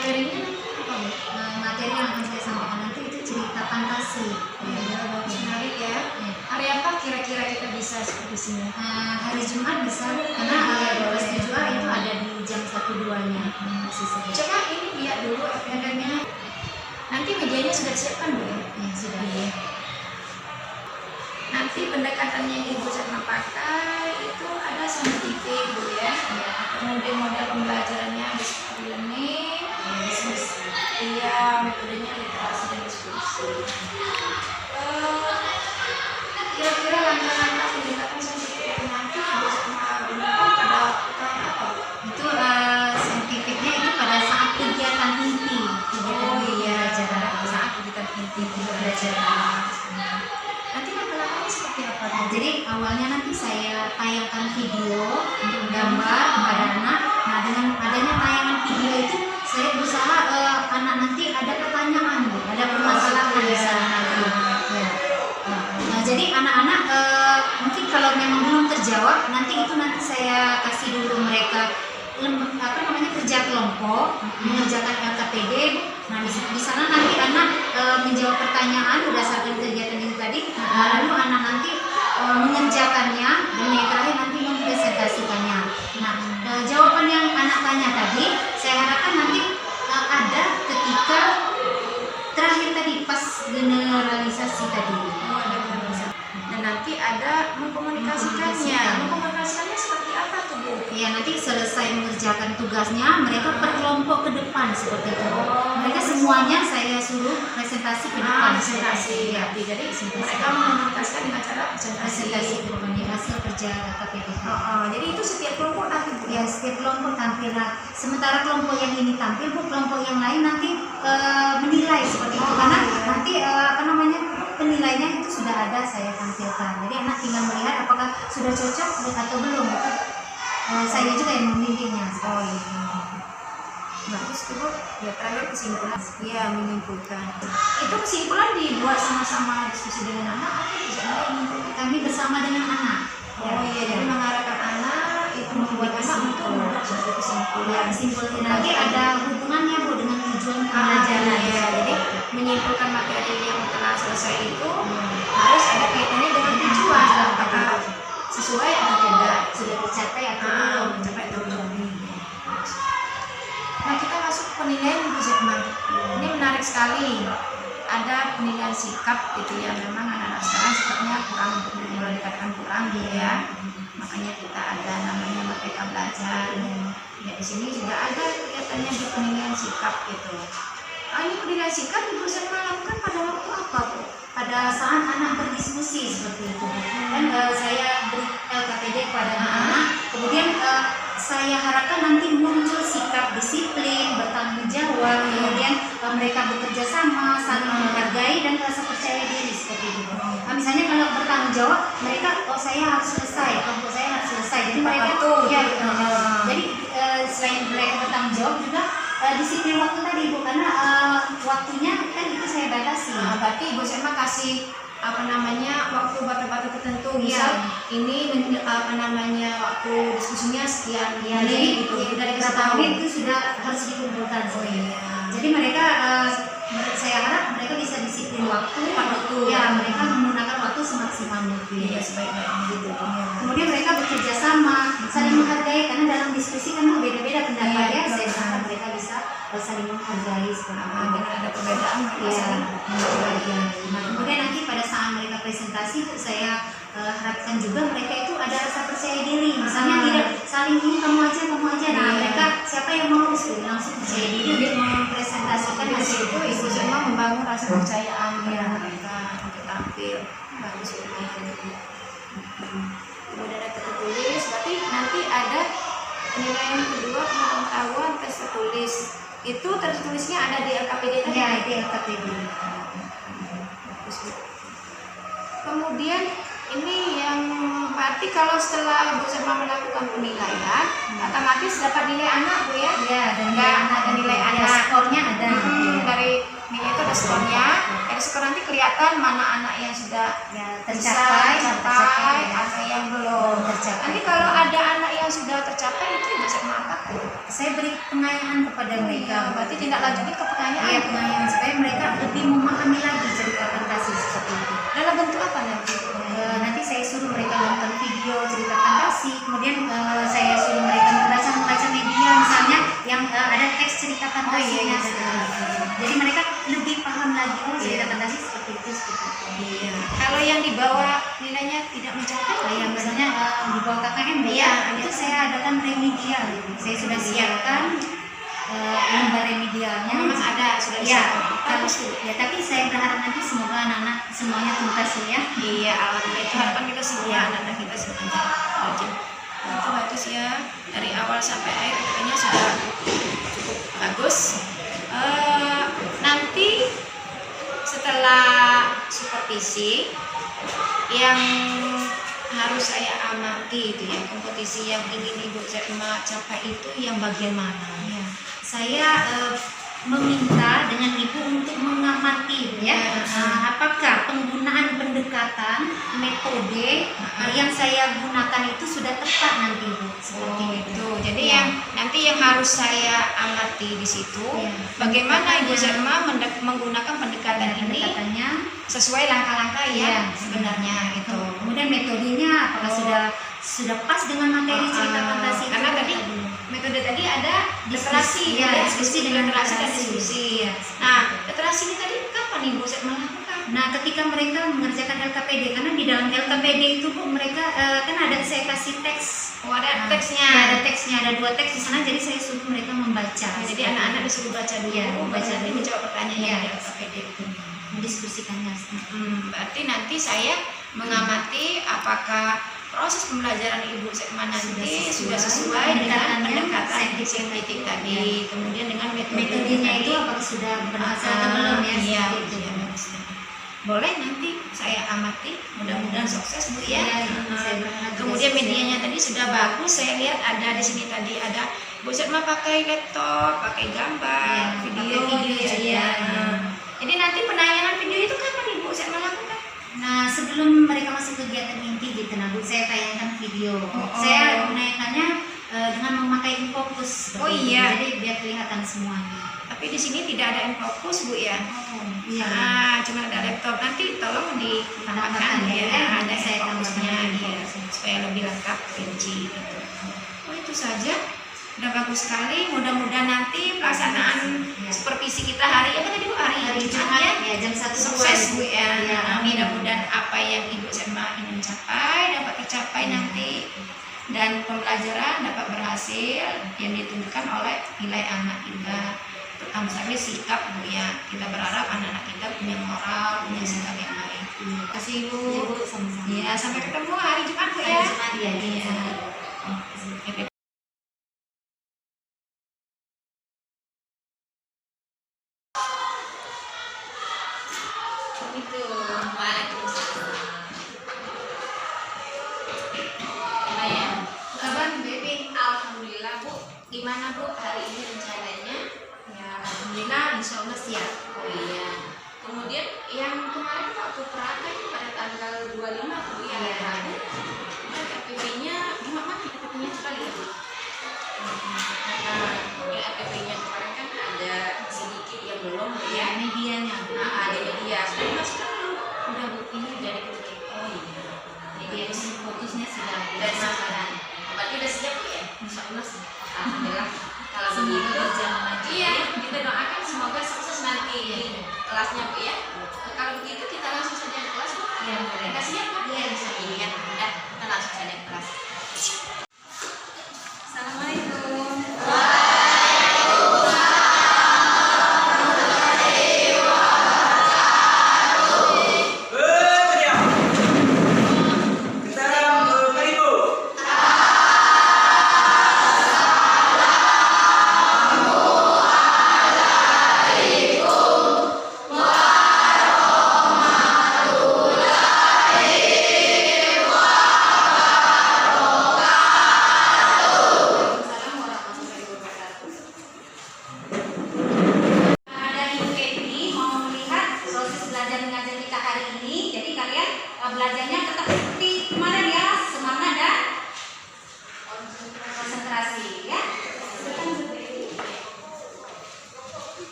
materinya apa Bu? Materi yang akan saya sampaikan nanti itu cerita fantasi. Bagus, menarik ya. Hari apa kira-kira kita bisa seperti sini? Hari Jumat bisa, karena peristiwa itu ada di jam 1-2-nya. Coba ini lihat dulu FNM-nya. Nanti medianya sudah siapkan Bu ya? Ya, sudah. Nanti pendekatannya yang Ibu Setma pakai itu ada saintifik Bu ya. Kemudian model pembelajarannya seperti learning, iya, metodenya literasi dan diskusi. Kira-kira langkah-langkah pendekatan saintifik itu nanti Ibu Setma gunakan pada UKM apa Bu? Itu saintifiknya itu pada saat kegiatan inti. Saat kegiatan inti Belajar. Nanti langkah-langkahnya seperti apa Bu? Jadi awalnya nanti saya tayangkan video untuk gambar kepada anak. Nah, dengan adanya tayangan video itu saya berusaha anak nanti ada pertanyaan, ada permasalahan di sana nanti. Ya. Nah, jadi anak-anak mungkin kalau memang belum terjawab, nanti saya kasih dulu mereka kerja kelompok, mengerjakan LKPD. Nah, di sana nanti anak menjawab pertanyaan berdasarkan kegiatan itu tadi. Lalu anak nanti mengerjakannya dan yang terakhir nanti mempresentasikannya. Nah, jawaban yang anak tanya tadi, saya harapkan nanti ada ketika terakhir tadi pas generalisasi tadi. Dan nanti ada mengkomunikasikannya. Mengkomunikasikannya seperti apa tuh Bu? Ya, nanti selesai mengerjakan tugasnya, mereka per kelompok ke depan seperti itu. Mereka semuanya saya suruh presentasi ke depan. Presentasi. Ya, Jadi mereka mengomunikasikan dengan cara presentasi ke depan hasil kerja KPP. Jadi itu setiap kelompok nanti Bu? Ya, setiap kelompok tampil. Nah, sementara kelompok yang ini tampil, Bu, kelompok yang lain nanti menilai seperti itu. Karena nanti penilainya itu sudah ada saya tampilkan. Jadi anak tinggal melihat apakah sudah cocok atau belum. Saya juga yang membimbingnya. Bagus tuh Bu. Ya, terakhir kesimpulan. Iya, menyimpulkan. Itu kesimpulan dibuat sama-sama diskusi dengan anak atau Kami bersama dengan anak. Jadi mengarahkan anak itu membuat anak untuk membuat suatu kesimpulan. Ya, kesimpulan nanti ada hubungannya Bu dengan tujuan pembelajaran. Jadi menyimpulkan materi yang telah selesai itu harus ada kaitannya dengan tujuan, apakah sesuai atau tidak, sudah tercapai atau belum. mencapai atau belum. Nah, kita masuk ke penilaian Bu Setma. Ini menarik sekali. Ada penilaian sikap gitu ya, memang anak-anak sekarang sikapnya kurang, boleh dikatakan kurang gitu ya. Makanya kita ada namanya Merdeka Belajar. Ya, di sini juga ada kelihatannya di penilaian sikap gitu. Ini penilaian sikap Ibu Setma lakukan pada waktu apa Bu? Pada saat anak berdiskusi seperti itu. Dan saya beri LKPD kepada anak. Kemudian saya harapkan nanti muncul sikap disiplin, bertanggung jawab, kemudian mereka bekerja sama, saling menghargai dan rasa percaya diri seperti itu. Nah, misalnya kalau bertanggung jawab, mereka saya harus selesai, kelompok saya harus selesai. Jadi mereka jadi selain mereka bertanggung jawab juga disiplin waktu tadi Bu, karena waktunya kan itu saya batasi. Berarti Ibu Setma kasih waktu batu-batu tertentu, misal ini waktu diskusinya sekian menit gitu. Dari berapa menit itu sudah harus dikumpulkan. Jadi mereka saya harap mereka bisa disiplin waktu. Ya, mereka menggunakan waktu semaksimal mungkin. Sebaik-baiknya gitu. Kemudian mereka bekerja sama, saling menghargai, karena dalam diskusi kan berbeda-beda pendapat ya. Saya harap mereka bisa saling menghargai Dengan ada perbedaan mereka saling menghargai. Nah, kemudian nanti pada saat mereka presentasi saya harapkan juga mereka itu ada rasa percaya diri. Misalnya tidak saling ini kamu aja. Nah, mereka siapa yang mau langsung percaya diri untuk mempresentasikan hasil itu. Ibu Setma membangun rasa kepercayaan mereka untuk tampil. Bagus kemudian ada tertulis, berarti nanti ada penilaian kedua pengetahuan tes tertulis. Itu tertulisnya ada di LKPD tadi? Ya, di LKPD. Kemudian ini yang berarti kalau setelah Ibu Setma melakukan penilaian, otomatis dapat nilai anak Bu ya? Ya, dan ada nilai anak. Skornya ada. Dari nilai itu ada skornya. Dari skor nanti kelihatan mana anak yang sudah tercapai atau yang belum tercapai. Nanti kalau ada anak yang sudah tercapai itu Ibu Setma apakan? saya beri pengayaan kepada mereka. Berarti tindak lanjutnya ke pengayaan. Iya, pengayaan supaya mereka lebih memahami lagi cerita fantasi seperti itu. Dalam bentuk apa nanti? Nanti saya suruh mereka nonton video cerita fantasi, kemudian saya suruh mereka membaca media misalnya yang ada teks cerita fantasinya. Jadi mereka lebih paham lagi cerita fantasi seperti itu. Iya. Kalau yang dibawa nilainya tidak mencapai, Ya misalnya di bawah KKM itu saya adakan remedial. Saya sudah siapkan lembar remedialnya. memang ada sudah Ya, disiapkan. tapi saya berharap nanti semoga anak-anak semuanya tuntas ya. Iya, alhamdulillah itu harapan kita semua, Iya. anak-anak kita semuanya rajin. Itu bagus ya, dari awal sampai akhir katanya sudah cukup bagus. Nanti setelah supervisi yang harus saya amati itu ya, kompetisi yang ingin Ibu Zetma capai itu yang bagian mana? Ya, saya meminta dengan ibu untuk mengamati ya, apakah penggunaan pendekatan metode yang saya gunakan itu sudah tepat nanti Bu. Seperti itu. Jadi Ya. yang nanti yang harus saya amati di situ, Ya. bagaimana Ibu Zetma menggunakan pendekatan ini Pendekatannya sesuai langkah-langkah ya, ya sebenarnya gitu. Kemudian metodenya apakah sudah pas dengan materi cerita fantasi itu? Karena tadi metode tadi ada literasi, ya, diskusi dengan literasi dan literasi. diskusi. Ya. Nah, literasi ini tadi kapan Ibu Zetma melakukan? Nah, ketika mereka mengerjakan LKPD, karena di dalam LKPD itu Bu, mereka kan ada saya kasih teks. Oh, ada teksnya. Ya, ada teksnya, ada 2 teks di sana, jadi saya suruh mereka membaca. Jadi anak-anak disuruh baca dulu, Iya, baca dulu, dulu. menjawab pertanyaan Iya. yang ada LKPD itu. Mendiskusikannya. Berarti nanti saya mengamati apakah proses pembelajaran Ibu Zetma nanti sudah sesuai dengan pendekatan saintifik tadi, kemudian dengan Metodenya itu apakah sudah berhasil atau belum ya? Iya, seperti itu. iya, bagus. Boleh nanti saya amati, mudah-mudahan sukses Bu ya. Iya, saya berharap Kemudian juga medianya tadi sudah bagus, saya lihat ada di sini tadi ada Bu Zetma pakai laptop, pakai gambar, Iya, video, pakai video juga. ya. Jadi nanti penayangan video itu kapan Ibu Zetma lakukan? Nah, sebelum mereka masuk kegiatan inti gitu, nah Bu, saya tayangkan video. Saya menayangkannya dengan memakai infocus. Oh, seperti itu. iya. Jadi biar kelihatan semuanya. Tapi di sini tidak ada infocus Bu ya. Iya. Cuma ada laptop. Nanti tolong ditambahkan Tambahkan ya, ya, ada saya infocusnya tambahkan ya, infocus. supaya lebih lengkap rinci gitu. Oh itu saja. Udah bagus sekali. Mudah-mudahan nanti pelaksanaan Ya. supervisi kita hari apa tadi Bu? Hari Jumat ya. Ya, jam 1 Sukses Bu ya. Ya, Mudah-mudahan apa yang Ibu Zetma ingin capai dapat tercapai nanti, dan pembelajaran dapat berhasil yang ditunjukkan oleh nilai anak kita, terutama sekali sikap Bu ya. Kita berharap anak-anak kita punya moral, punya sikap yang baik. Terima kasih Bu. Ya, Bu, sama-sama. Ya, sampai ketemu hari Jumat Bu ya. Hari Jumat ya. Iya. Iya. Itu. Waalaikumsalam. Ya. Kabar Baby? Alhamdulillah Bu. Gimana Bu hari ini rencananya? Ya, alhamdulillah insya Allah siap. Oh iya. Kemudian yang kemarin waktu perakan pada tanggal 25 Bu ya. Iya. Ada. RTP-nya gimana? RTP-nya sekali ya Bu. Nah, ya RTP-nya kemarin kan ada sedikit yang belum Bu ya. Medianya. Nah, ada media. Sudah masuk belum? Udah Bu, ini udah diketik. Oh iya. Media fokusnya sudah Dan dimasukkan. makanan. Berarti udah siap Bu ya? Insya Allah sih. Alhamdulillah. Kalau Semoga begitu, berjalan lancar. iya, kita doakan semoga sukses nanti di kelasnya Bu ya. Kalau begitu kita langsung saja ke kelas Bu. Iya, boleh. Kita siap Pak? Iya, bisa. Ini kan udah, kita langsung saja ke kelas. Assalamualaikum.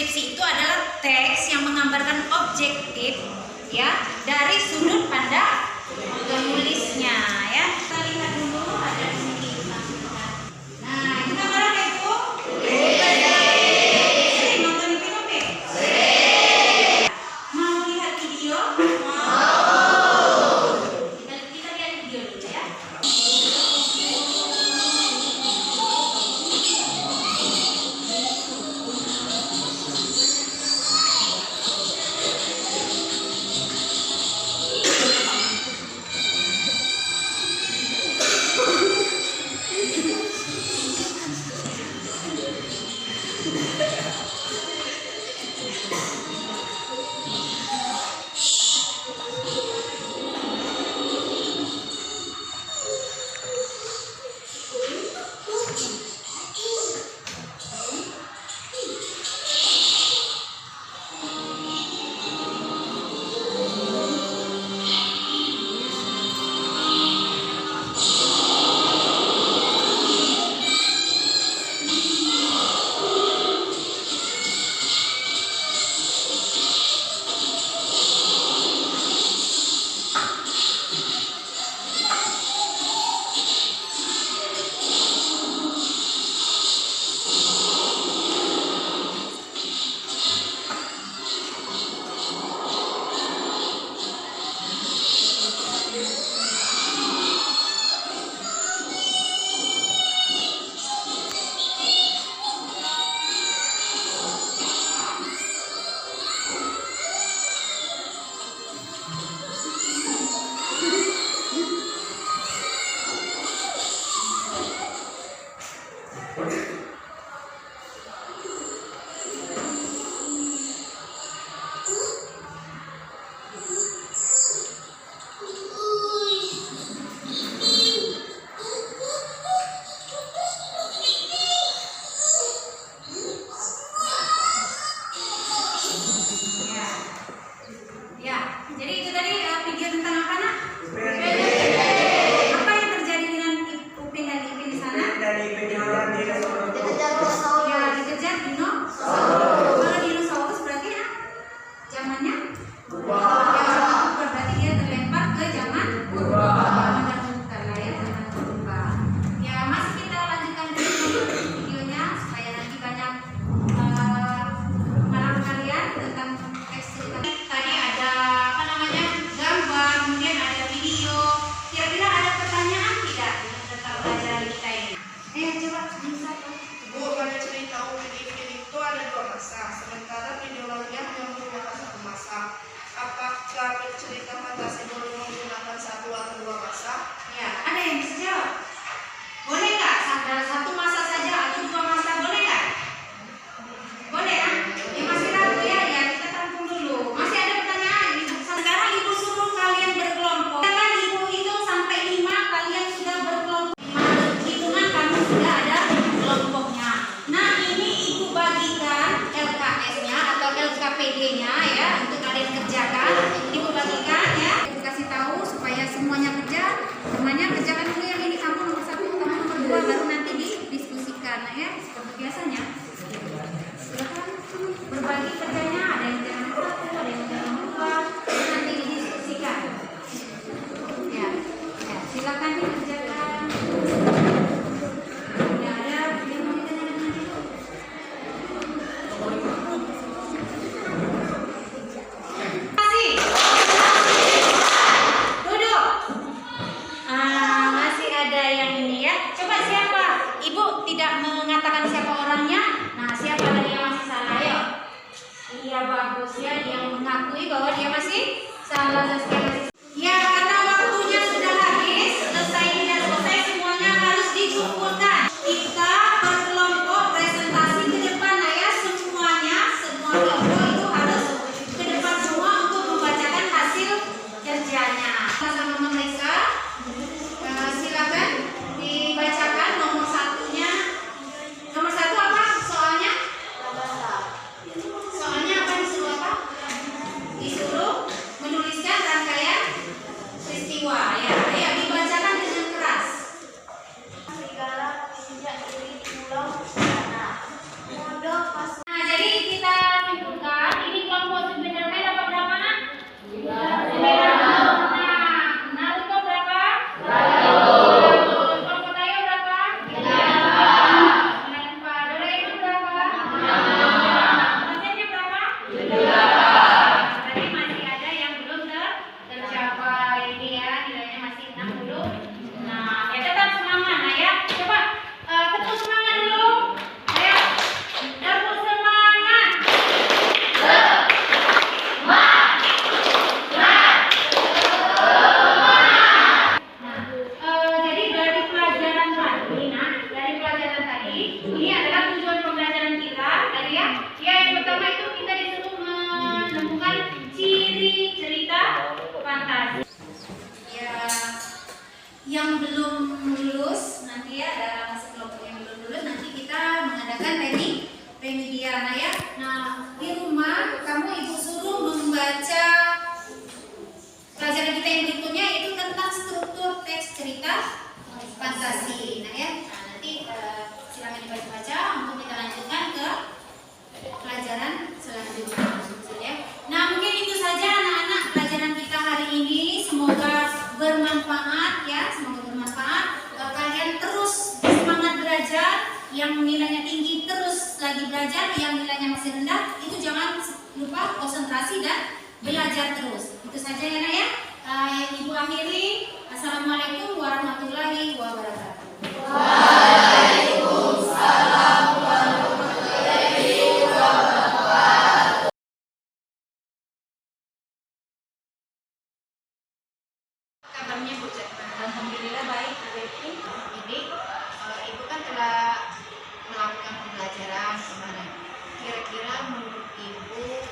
deskripsi itu adalah teks yang menggambarkan objektif ya dari sudut pandang penulisnya ya. Kita lihat dulu ada di sini. Nah, itu gambar apa itu? Sering nonton di film ya? Mau lihat video? Mau. Kita lihat video dulu ya. Jadi itu tadi video tentang apa nak? Apa yang terjadi dengan Upin dan Ipin di sana? Ya, dikejar kalau dinosaurus berarti ya zamannya berarti dia terlempar ke zaman purba ya, zaman purba. Ya, masih kita lanjutkan dulu videonya supaya nanti banyak pengalaman kalian tentang teks cerita. Tadi ada apa namanya gambar, kemudian ada video. Kira-kira ada pertanyaan tidak tentang pelajaran kita ini? Coba bisa Bu, pada cerita Upin itu ada 2 masa, sementara videonya hanya menggunakan 1 masa. Apakah cerita fantasi boleh menggunakan 1 atau 2 masa? Ya, ada yang bisa jawab? Boleh nggak? Dalam 1 masa saja atau 2 masa boleh nggak? Boleh ya? Yang masih ragu ya, kita tampung dulu. Masih ada pertanyaan? Sekarang ibu suruh kalian berkelompok. Kan ibu hitung sampai 5, kalian sudah berkelompok. Hitungan kamu sudah ada kelompoknya. Nah, ini ibu bagikan LKS-nya atau LKPD-nya ya untuk kalian kerjakan. Ibu bagikan ya. Ibu kasih tahu supaya semuanya kerja. Semuanya kerjakan dulu yang ini, kamu nomor 1, kamu nomor 2, baru nanti didiskusikan. Nah ya, seperti biasanya. Silakan berbagi kerjanya. Ada yang jangan 1, ada yang jangan 2, nanti didiskusikan. Ya, silakan dikerjakan. Ya, ada yang mau ditanyakan lagi? Masih. Duduk. Masih ada yang ini ya. Coba siapa? Ibu tidak mengatakan siapa orangnya. Nah, siapa tadi yang masih salah ya? Iya, bagus ya. Dia mengakui bahwa dia masih salah dan dia masih. Ya, karena waktunya sudah habis, selesai tidak selesai semuanya harus dikumpulkan. Kita berkelompok presentasi ke depan ya, semuanya, semua kelompok itu harus ke depan semua untuk membacakan hasil kerjanya. Sama memeriksa, silakan dibacakan nomor 1-nya. Nomor 1 apa soalnya? Soalnya apa disuruh apa? Disuruh menuliskan rangkaian yang belum lulus nanti ya, ada masih kelompok yang belum lulus, nanti kita mengadakan remedial. Nah ya, nah di rumah kamu ibu suruh membaca pelajaran kita yang berikutnya, itu tentang struktur teks cerita fantasi. Nah ya, nah, nanti silakan dibaca-baca untuk kita lanjutkan ke pelajaran selanjutnya. Ya. Nah mungkin itu saja anak-anak pelajaran kita hari ini. Semoga bermanfaat ya, semoga bermanfaat. Kalian terus semangat belajar, yang nilainya tinggi terus lagi belajar, yang nilainya masih rendah itu jangan lupa konsentrasi dan belajar terus. Itu saja ya nak ya. Yang ibu akhiri, assalamualaikum warahmatullahi wabarakatuh. Waalaikumsalam warahmatullahi wabarakatuh. Kabarnya Bu Cetna? Alhamdulillah baik Bu Betty. Jadi Ibu kan telah melakukan pembelajaran kemarin. Kira-kira menurut Ibu,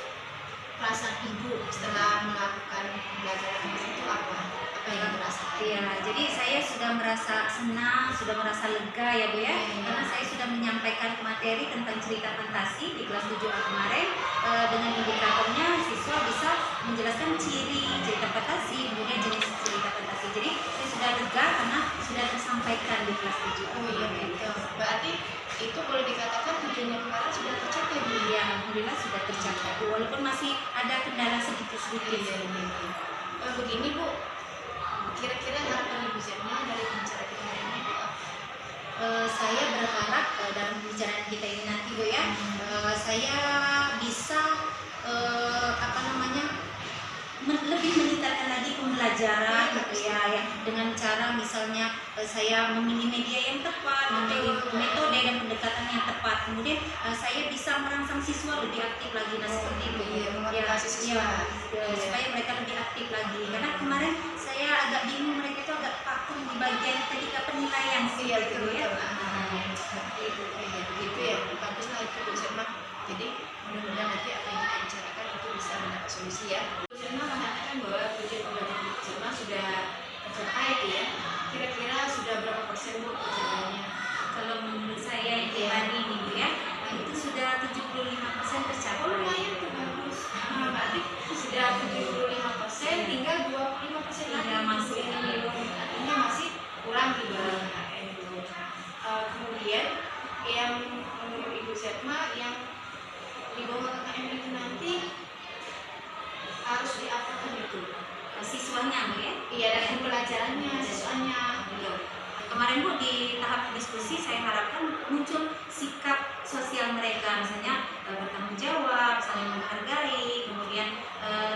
perasaan Ibu setelah melakukan pembelajaran itu apa? Apa yang dirasakan? Ya, jadi saya sudah merasa senang, sudah merasa lega ya Bu ya, karena saya sudah menyampaikan materi tentang cerita fantasi di kelas 7A kemarin. Dengan indikatornya siswa bisa menjelaskan ciri cerita fantasi, kemudian jenis cerita fantasi. Jadi saya sudah lega karena sudah tersampaikan di kelas 7A. Oh iya gitu. Berarti itu boleh dikatakan tujuannya kemarin sudah tercapai Bu? Ya, alhamdulillah sudah tercapai Bu, walaupun masih ada kendala sedikit-sedikit. Begini Bu, kira-kira harapan Ibu Cetna dari pembicaraan kita hari ini Bu? Saya berharap dalam pembicaraan kita ini nanti Bu ya, saya bisa lebih meningkatkan lagi pembelajaran gitu ya, dengan cara misalnya saya memilih media yang tepat, memilih metode dan pendekatan yang tepat, kemudian saya bisa merangsang siswa lebih aktif lagi. Nah seperti itu memotivasi siswa. supaya mereka lebih aktif lagi, karena kemarin saya agak bingung, mereka itu agak vakum di bagian ketika penilaian sih gitu ya. Begitu ya, baguslah itu Bu Cetna. Jadi mudah-mudahan nanti apa yang kita bicarakan itu bisa mendapat solusi ya. Bu Cetna mengatakan bahwa tujuan pembelajaran Bu Cetna sudah tercapai ya. Kira-kira sudah berapa persen Bu pencapaiannya? Kalau menurut saya yang pribadi ini Bu ya, itu sudah 75% tercapai. Oh lumayan tuh, bagus. Berarti sudah 75%, tinggal 25% lagi. Tinggal masuk. Artinya masih kurang di bawah KKN itu. Kemudian yang menurut Ibu Cetna yang di bawah KKN itu nanti harus diapakan itu? Siswanya Bu ya. Iya, dan pelajarannya, siswanya. Kemarin Bu di tahap diskusi saya harapkan muncul sikap sosial mereka, misalnya bertanggung jawab, saling menghargai, kemudian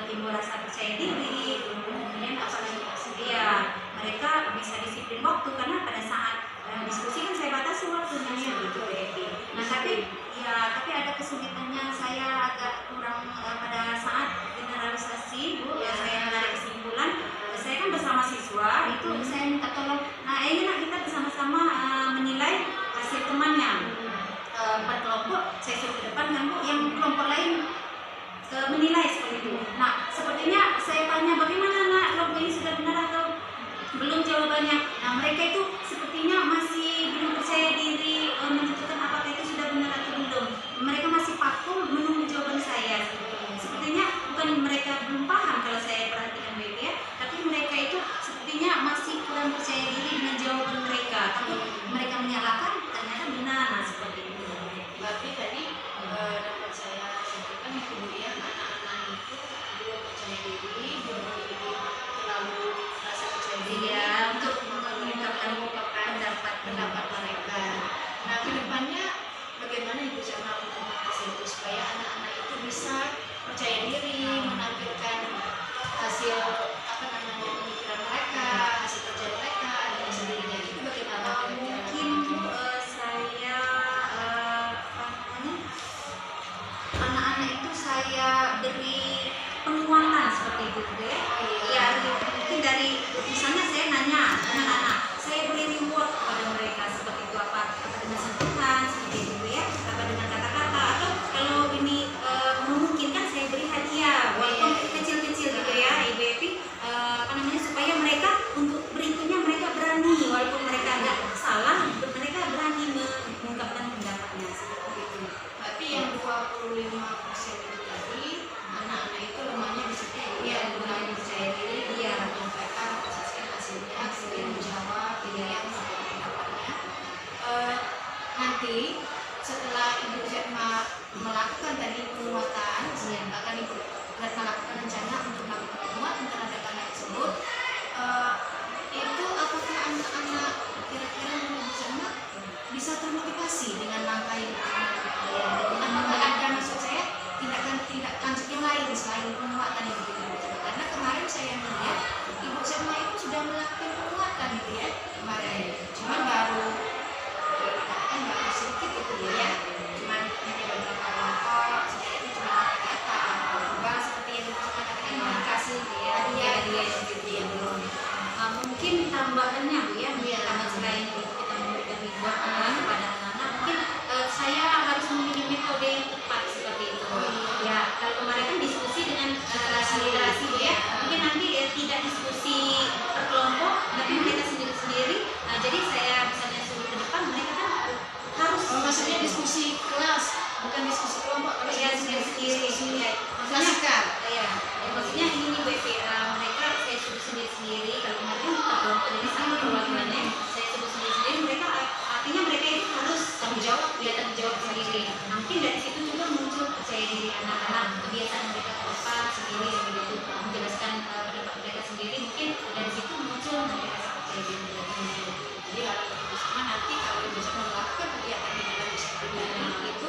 timbul rasa percaya diri, kemudian apalagi ya mereka bisa disiplin waktu, karena pada saat diskusi kan saya batasi waktunya ya gitu Bu. Nah tapi ada kesulitannya, saya agak kurang pada saat generalisasi Bu, saya menarik kesimpulan. Saya kan bersama siswa itu saya minta tolong, nah ini nak kita bersama-sama menilai hasil temannya. Per kelompok saya suruh ke depan kan Bu, yang kelompok lain menilai seperti itu. Nah sepertinya saya tanya bagaimana nak, kelompok ini sudah benar atau belum jawabannya. Nah mereka itu sepertinya masih belum percaya diri menentukan apakah itu sudah benar atau belum. Mereka masih vakum menunggu jawaban saya. Sepertinya bukan mereka belum paham kalau saya perhatikan baik ya, tapi mereka itu sepertinya masih kurang percaya diri dengan jawaban mereka. Tapi mereka menyalahkan ternyata benar. Nah seperti itu. Berarti tadi dapat saya sampaikan kemudian anak-anak itu belum percaya diri, belum memiliki terlalu rasa percaya diri Untuk mengungkapkan pendapat mereka. Nah kedepannya bagaimana Ibu Cetna untuk mengatasi itu supaya anak-anak itu bisa percaya diri, menampilkan hasil pemikiran mereka, hasil kerja mereka dengan sendirinya, itu bagaimana? Mungkin saya anak-anak itu saya beri penguatan seperti itu ya. Ya mungkin dari misalnya saya nanya anak-anak, saya beri reward kepada mereka seperti itu, apa dengan sentuhan seperti itu ya, apa dengan kata-kata, atau kalau ini memungkinkan saya beri hadiah walaupun kecil-kecil gitu ya Ibu Evi, supaya mereka untuk berikutnya mereka berani nanti setelah Ibu Setma melakukan tadi penguatan, akan Ibu melakukan rencana untuk melakukan penguatan terhadap anak tersebut, itu apakah anak-anak kira-kira menurut Ibu Setma bisa termotivasi dengan langkah yang apakah ada, maksud saya, tindakan lanjut yang lain selain penguatan yang begitu. Karena kemarin saya melihat Ibu Setma itu sudah melakukan penguatan gitu ya kemarin, cuman baru sedikit gitu ya, cuman hanya beberapa kelompok, sebenarnya itu cuma kelihatan berubah seperti yang Ibu Setma katakan komunikasi dia gitu ya belum. Mungkin tambahannya Bu ya, tambahan selain kita memberikan himbauan kepada anak-anak, mungkin saya harus memilih metode yang tepat seperti itu. Ya, kalau kemarin kan diskusi dengan literasi Bu ya, mungkin nanti tidak diskusi per kelompok, tapi mereka sendiri-sendiri. Jadi saya misalnya suruh ke depan, mereka kan harus Maksudnya diskusi kelas, bukan diskusi kelompok, kalau ya sendiri-sendiri. ya. Klasikal. Maksudnya ini nih mereka saya suruh sendiri-sendiri, kalau kemarin kelompok jadi sama perwakilannya saya suruh sendiri-sendiri, mereka artinya mereka itu harus tanggung jawab sendiri. Nah, mungkin dari situ juga muncul percaya diri anak-anak, kebiasaan mereka ke depan sendiri begitu, menjelaskan pendapat mereka sendiri, mungkin dari situ muncul mereka percaya diri mereka sendiri. Jadi harapan Ibu Setma nanti kalau Ibu Setma melakukan kegiatan di dalam disiplin itu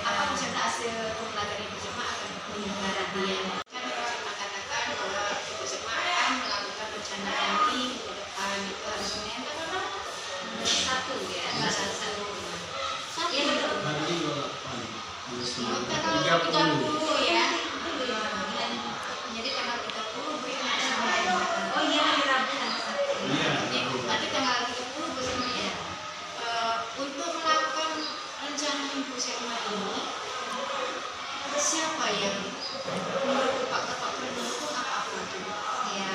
apa persentase pembelajaran Ibu Setma akan meningkat dia. Kan Ibu Setma katakan bahwa Ibu Setma akan melakukan rencana nanti ke depan itu hari Senin Satu ya, satu. ya betul. Nanti Tanggal 30 ya. Jadi tanggal 30 Bu ya. Oh iya, hari Rabu tanggal 1. Iya. Nanti tanggal 30 Bu Setma ya. Untuk melakukan rencana Ibu Setma ini, siapa yang menurut Pak pendukung apa itu? Ya,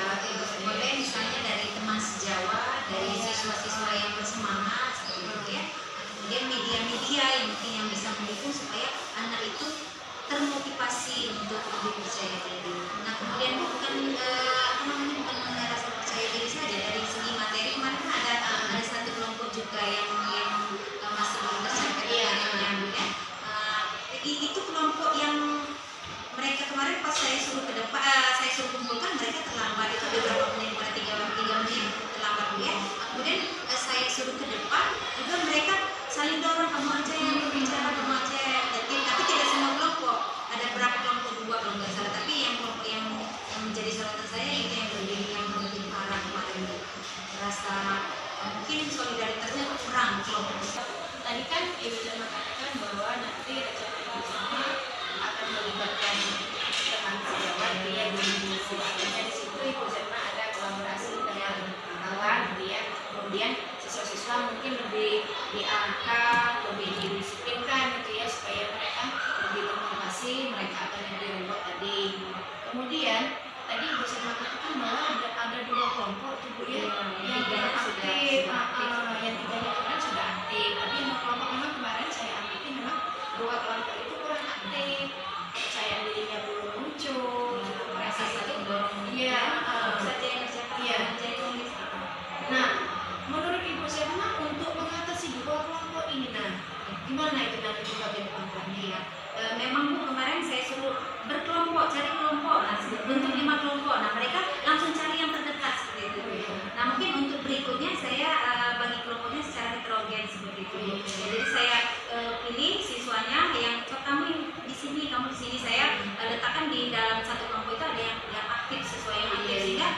boleh misalnya dari teman sejawat, dari siswa-siswa yang bersemangat seperti itu ya. Kemudian media-media yang bisa mendukung supaya anak itu termotivasi untuk lebih percaya diri. Nah, kemudian bukan bukan rasa percaya diri saja, dari segi materi kemarin kan ada satu kelompok juga yang masih belum tercapai materinya ya. Itu kelompok yang mereka kemarin pas saya suruh ke depan, saya suruh kumpulkan, mereka terlambat, itu ada beberapa menit, pada 3 menit terlambat ya. Kemudian saya suruh ke depan, juga mereka saling dorong, kamu aja yang berbicara, kamu aja. Tapi tidak semua kelompok, ada berapa kelompok, 2 kalau nggak salah. Tapi yang kelompok yang menjadi sorotan saya itu yang lebih parah kemarin, rasa mungkin solidaritasnya kurang kelompok. Tadi kan Ibu Setma katakan bahwa nanti rencana Ibu Setma akan melibatkan teman sejawat dia di artinya di situ Ibu Setma ada kolaborasi dengan kawan dia, kemudian siswa-siswa mungkin lebih diarahkan, lebih didisiplinkan gitu ya supaya mereka lebih termotivasi, mereka akan lebih robot tadi. Kemudian tadi Ibu Setma katakan bahwa ada 2 kelompok tuh Bu ya, yang tidak aktif, yang 3-nya kemarin sudah aktif, tapi yang kelompok memang kemarin saya amati memang 2 kelompok itu kurang aktif, kepercayaan dirinya belum muncul, merasa saling dorong. Iya, Saja yang kerjakan, Iya. saja yang tulis. Nah, menurut Ibu Setma untuk mengatasi 2 kelompok ini, nah gimana itu nanti pembagian kelompoknya ya? Memang Bu kemarin saya suruh berkelompok, cari kelompok, nah bentuk 5 kelompok, nah mereka langsung cari yang terdekat seperti itu. Nah mungkin untuk berikutnya saya bagi kelompoknya secara heterogen seperti itu. Jadi saya pilih siswanya yang kamu di sini, kamu di sini, saya letakkan di dalam satu kelompok itu ada yang aktif, siswa yang aktif, sehingga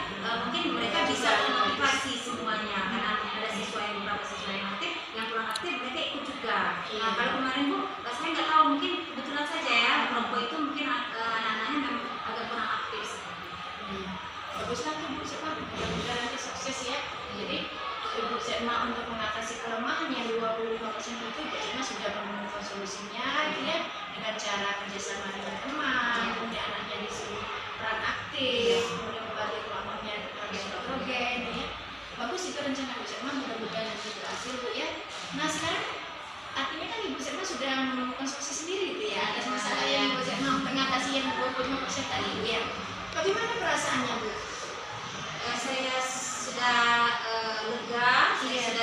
mungkin mereka bisa memotivasi semuanya, karena ada siswa yang beberapa siswa yang aktif, yang kurang aktif mereka ikut juga. Nah kalau kemarin Bu, saya nggak tahu, mungkin kebetulan saja ya kelompok itu mungkin anak-anaknya memang agak kurang aktif. Baguslah tuh Bu Setma, mudah-mudahan nanti sukses ya. Jadi Ibu Setma untuk mengatasi kelemahan yang 25% itu Ibu Setma sudah menemukan solusinya gitu ya, dengan cara kerjasama dengan teman, kemudian anaknya disuruh peran aktif, kemudian membagi kelompoknya dengan heterogen ya. Bagus itu rencana Ibu Setma, mudah-mudahan nanti berhasil Bu ya. Nah sekarang artinya kan Ibu Setma sudah menemukan solusi sendiri gitu ya atas masalah yang Ibu Setma mengatasi yang 25% tadi Bu ya. Bagaimana perasaannya Bu? Saya sudah lega, saya sudah